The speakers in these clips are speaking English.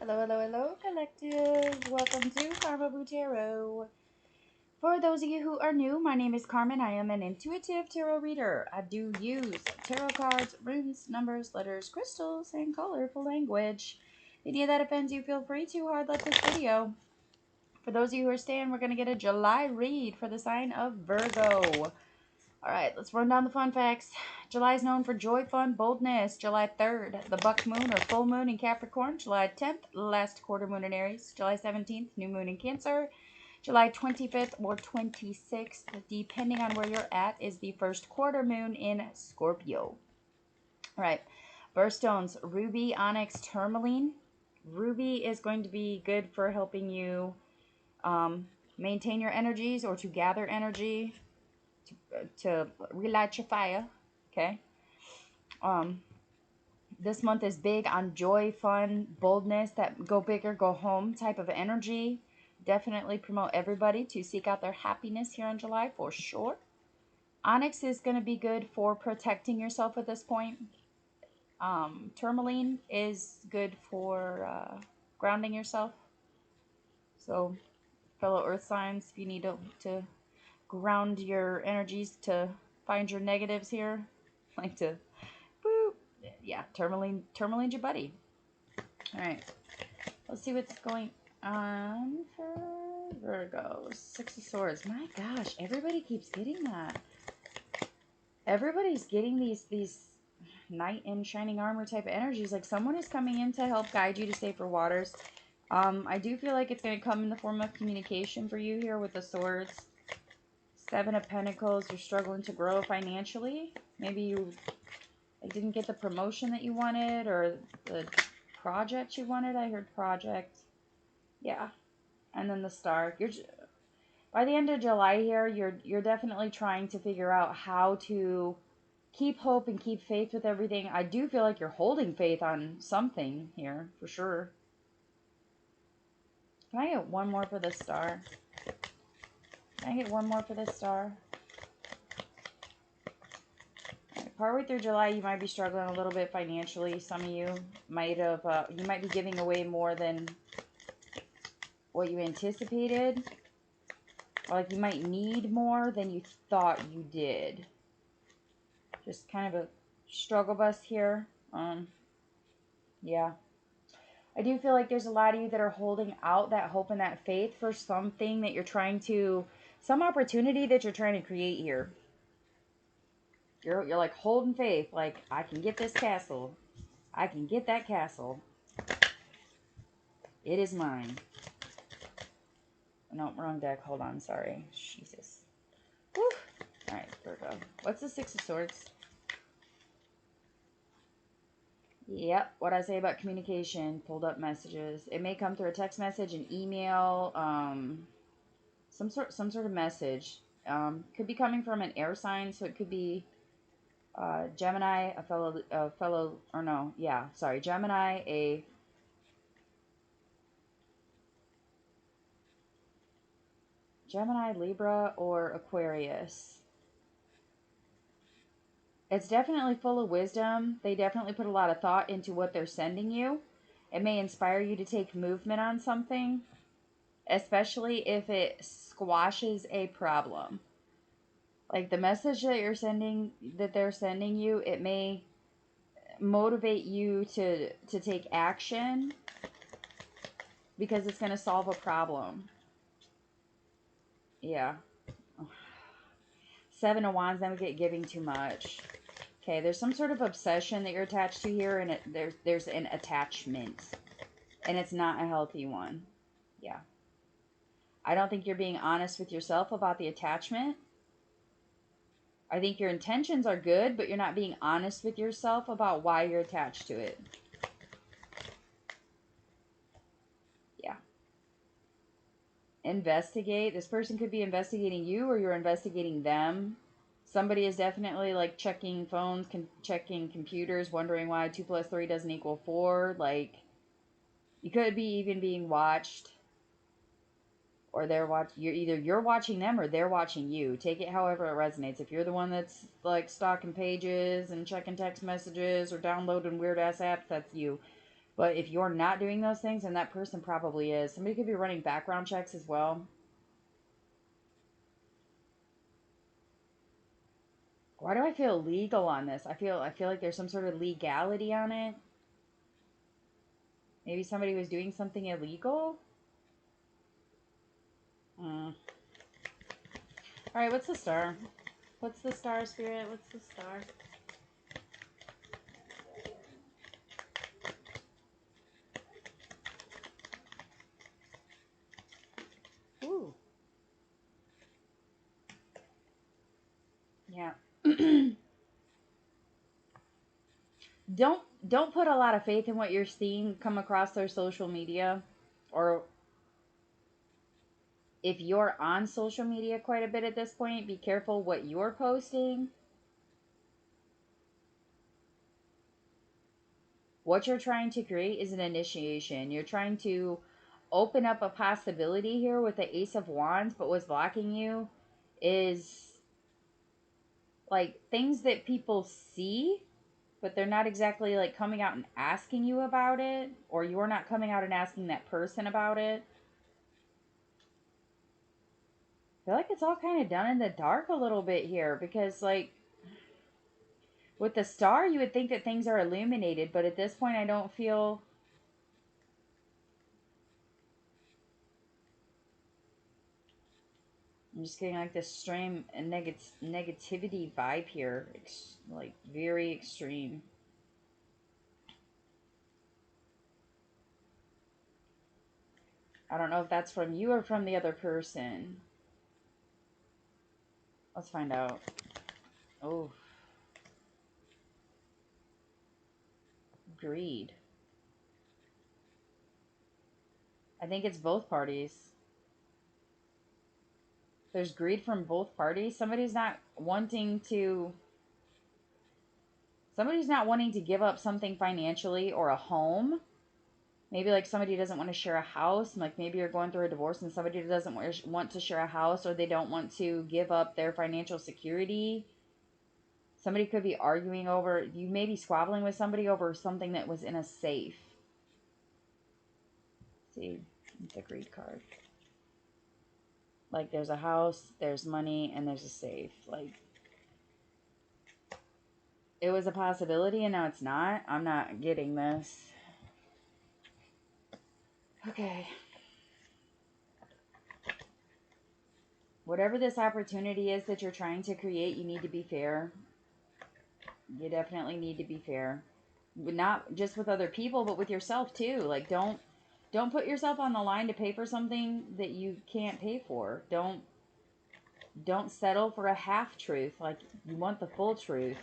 Hello, hello, hello, collective. Welcome to Carmaboo Tarot. For those of you who are new, my name is Carmen. I am an intuitive tarot reader. I do use tarot cards, runes, numbers, letters, crystals, and colorful language. Any of that offends you, feel free to hard left this video. For those of you who are staying, we're going to get a July read for the sign of Virgo. Alright, let's run down the fun facts. July is known for joy, fun, boldness. July 3rd, the buck moon or full moon in Capricorn. July 10th, last quarter moon in Aries. July 17th, new moon in Cancer. July 25th or 26th, depending on where you're at, is the first quarter moon in Scorpio. Alright, birthstones, ruby, onyx, tourmaline. Ruby is going to be good for helping you maintain your energies or to gather energy. To relight your fire, okay? This month is big on joy, fun, boldness, that go big or go home type of energy. Definitely promote everybody to seek out their happiness here in July for sure. Onyx is going to be good for protecting yourself at this point. Tourmaline is good for grounding yourself. So, fellow earth signs, if you need to ground your energies to find your negatives here, like to boop, yeah, tourmaline's your buddy. All right, let's see what's going on for Virgo. Six of Swords. My gosh, everybody keeps getting that. Everybody's getting these knight in shining armor type of energies. Like someone is coming in to help guide you to safer waters. I do feel like it's going to come in the form of communication for you here with the swords. Seven of Pentacles, you're struggling to grow financially. Maybe you didn't get the promotion that you wanted or the project you wanted. I heard project. Yeah. And then the Star. By the end of July here, you're definitely trying to figure out how to keep hope and keep faith with everything. I do feel like you're holding faith on something here, for sure. Can I get one more for the Star? Can I get one more for this Star? Partway through July, you might be struggling a little bit financially. Some of you might have, you might be giving away more than what you anticipated. Or like you might need more than you thought you did. Just kind of a struggle bus here. Yeah. I do feel like there's a lot of you that are holding out that hope and that faith for something that you're trying to, some opportunity that you're trying to create here. You're like holding faith, like I can get this castle. I can get that castle. It is mine. No, wrong deck. Hold on. Sorry. Jesus. Whew. Alright, Virgo. What's the Six of Swords? Yep. What I say about communication. Pulled up messages. It may come through a text message, an email, some sort of message. Could be coming from an air sign, so it could be Gemini, Gemini, Libra, or Aquarius. It's definitely full of wisdom. They definitely put a lot of thought into what they're sending you. It may inspire you to take movement on something, especially if it squashes a problem. Like the message that they're sending you, it may motivate you to take action because it's going to solve a problem. Yeah. Seven of Wands, then we get giving too much. Okay, there's some sort of obsession that you're attached to here, and there's an attachment. And it's not a healthy one. Yeah. I don't think you're being honest with yourself about the attachment. I think your intentions are good, but you're not being honest with yourself about why you're attached to it. Yeah. Investigate. This person could be investigating you, or you're investigating them. Somebody is definitely like checking phones, checking computers, wondering why 2 + 3 doesn't equal 4. Like, you could be even being watched, or you're watching them or they're watching you. Take it however it resonates. If you're the one that's like stalking pages and checking text messages or downloading weird ass apps, that's you. But if you're not doing those things, then that person probably is. Somebody could be running background checks as well. Why do I feel legal on this? I feel like there's some sort of legality on it. Maybe somebody was doing something illegal? All right, what's the star? What's the star, Spirit? What's the star? Ooh. Yeah. don't put a lot of faith in what you're seeing come across their social media, or if you're on social media quite a bit at this point, be careful what you're posting. What you're trying to create is an initiation. You're trying to open up a possibility here with the Ace of Wands, but what's blocking you is like things that people see, but they're not exactly like coming out and asking you about it, or you're not coming out and asking that person about it. I feel like it's all kind of done in the dark a little bit here, because like with the star you would think that things are illuminated, but at this point I don't feel. I'm just getting like this extreme negativity vibe here, like very extreme. I don't know if that's from you or from the other person. Let's find out. Oh, greed. I think it's both parties. There's greed from both parties. Somebody's not wanting to give up something financially or a home. Maybe like somebody doesn't want to share a house. Like maybe you're going through a divorce and somebody doesn't want to share a house, or they don't want to give up their financial security. Somebody could be arguing over, you may be squabbling with somebody over something that was in a safe. See, the greed card. Like there's a house, there's money, and there's a safe. Like it was a possibility and now it's not. I'm not getting this. Okay. Whatever this opportunity is that you're trying to create, you need to be fair. You definitely need to be fair. Not just with other people, but with yourself too. Like don't put yourself on the line to pay for something that you can't pay for. Don't settle for a half truth. Like you want the full truth.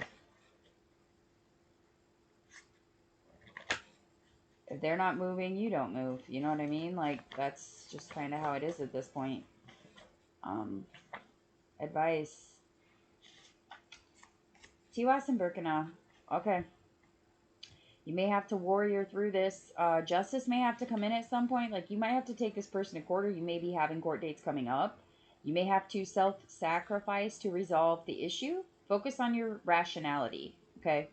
If they're not moving, you don't move. You know what I mean? Like that's just kind of how it is at this point. Um, Advice. Tiwas and Burkina. Okay. You may have to warrior through this. Justice may have to come in at some point. Like, you might have to take this person to court, or you may be having court dates coming up. You may have to self-sacrifice to resolve the issue. Focus on your rationality, okay?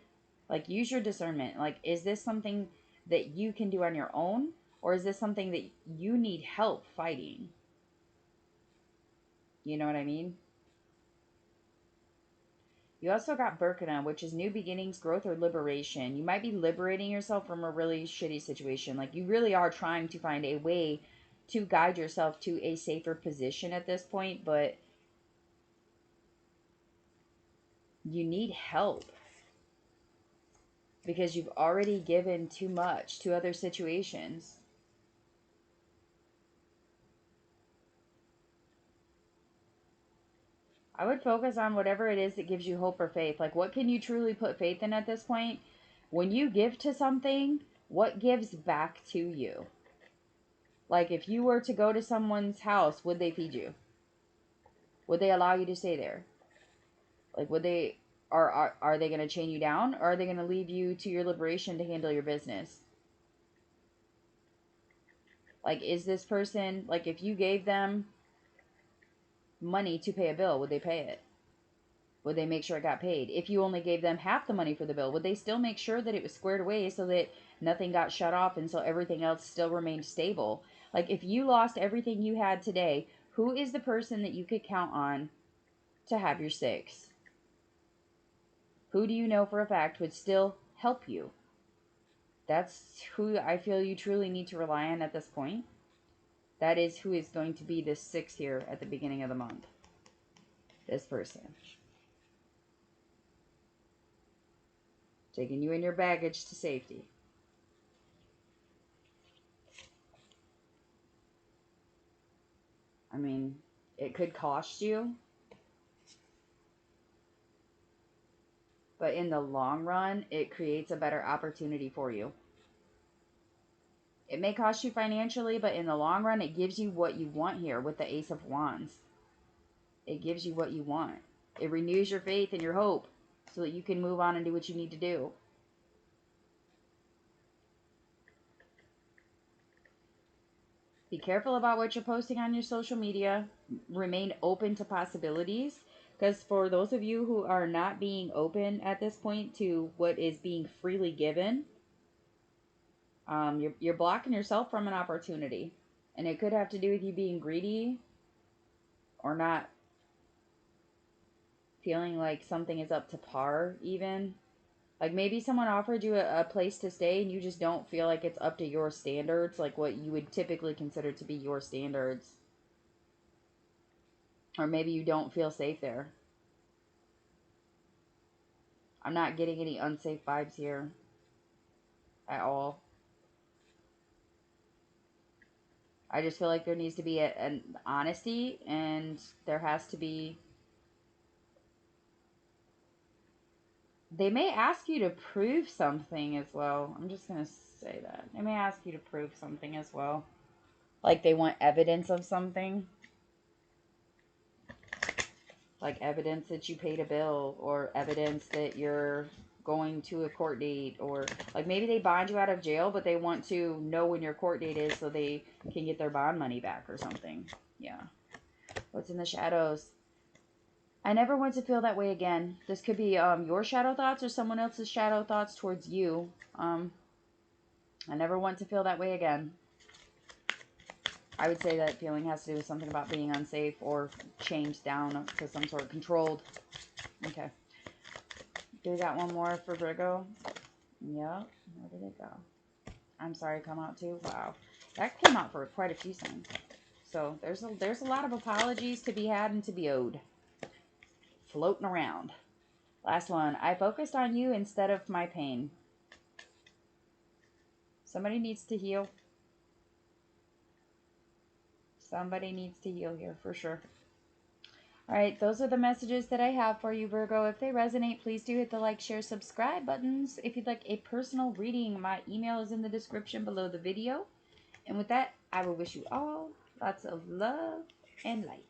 Like, use your discernment. Like, is this something that you can do on your own, or is this something that you need help fighting? You know what I mean? You also got Burkina, which is new beginnings, growth, or liberation. You might be liberating yourself from a really shitty situation. Like, you really are trying to find a way to guide yourself to a safer position at this point, but you need help because you've already given too much to other situations. I would focus on whatever it is that gives you hope or faith. Like, what can you truly put faith in at this point? When you give to something, what gives back to you? Like, if you were to go to someone's house, would they feed you? Would they allow you to stay there? Like, would they, are they going to chain you down, or are they going to leave you to your liberation to handle your business? Like, is this person, like, if you gave them money to pay a bill, would they pay it? Would they make sure it got paid? If you only gave them half the money for the bill, would they still make sure that it was squared away so that nothing got shut off and so everything else still remained stable? Like, if you lost everything you had today, who is the person that you could count on to have your six? Who do you know for a fact would still help you? That's who I feel you truly need to rely on at this point. That is who is going to be this six here at the beginning of the month. This person. Taking you and your baggage to safety. I mean, it could cost you. But in the long run, it creates a better opportunity for you. It may cost you financially, but in the long run, it gives you what you want here with the Ace of Wands. It gives you what you want. It renews your faith and your hope so that you can move on and do what you need to do. Be careful about what you're posting on your social media. Remain open to possibilities. Because for those of you who are not being open at this point to what is being freely given, you're blocking yourself from an opportunity. And it could have to do with you being greedy or not feeling like something is up to par even. Like maybe someone offered you a place to stay and you just don't feel like it's up to your standards, like what you would typically consider to be your standards. Or maybe you don't feel safe there. I'm not getting any unsafe vibes here at all. I just feel like there needs to be an honesty, and there has to be... They may ask you to prove something as well. I'm just going to say that. They may ask you to prove something as well. Like they want evidence of something. Like evidence that you paid a bill, or evidence that you're going to a court date, or like maybe they bond you out of jail, but they want to know when your court date is so they can get their bond money back or something. Yeah. What's in the shadows? I never want to feel that way again. This could be your shadow thoughts or someone else's shadow thoughts towards you. I never want to feel that way again. I would say that feeling has to do with something about being unsafe or chained down to some sort of controlled. Okay. Do we got one more for Virgo? Yep. Where did it go? I'm sorry, come out too. Wow. That came out for quite a few signs. So there's a lot of apologies to be had and to be owed. Floating around. Last one. I focused on you instead of my pain. Somebody needs to heal. Somebody needs to heal here for sure. Alright, those are the messages that I have for you, Virgo. If they resonate, please do hit the like, share, subscribe buttons. If you'd like a personal reading, my email is in the description below the video. And with that, I will wish you all lots of love and light.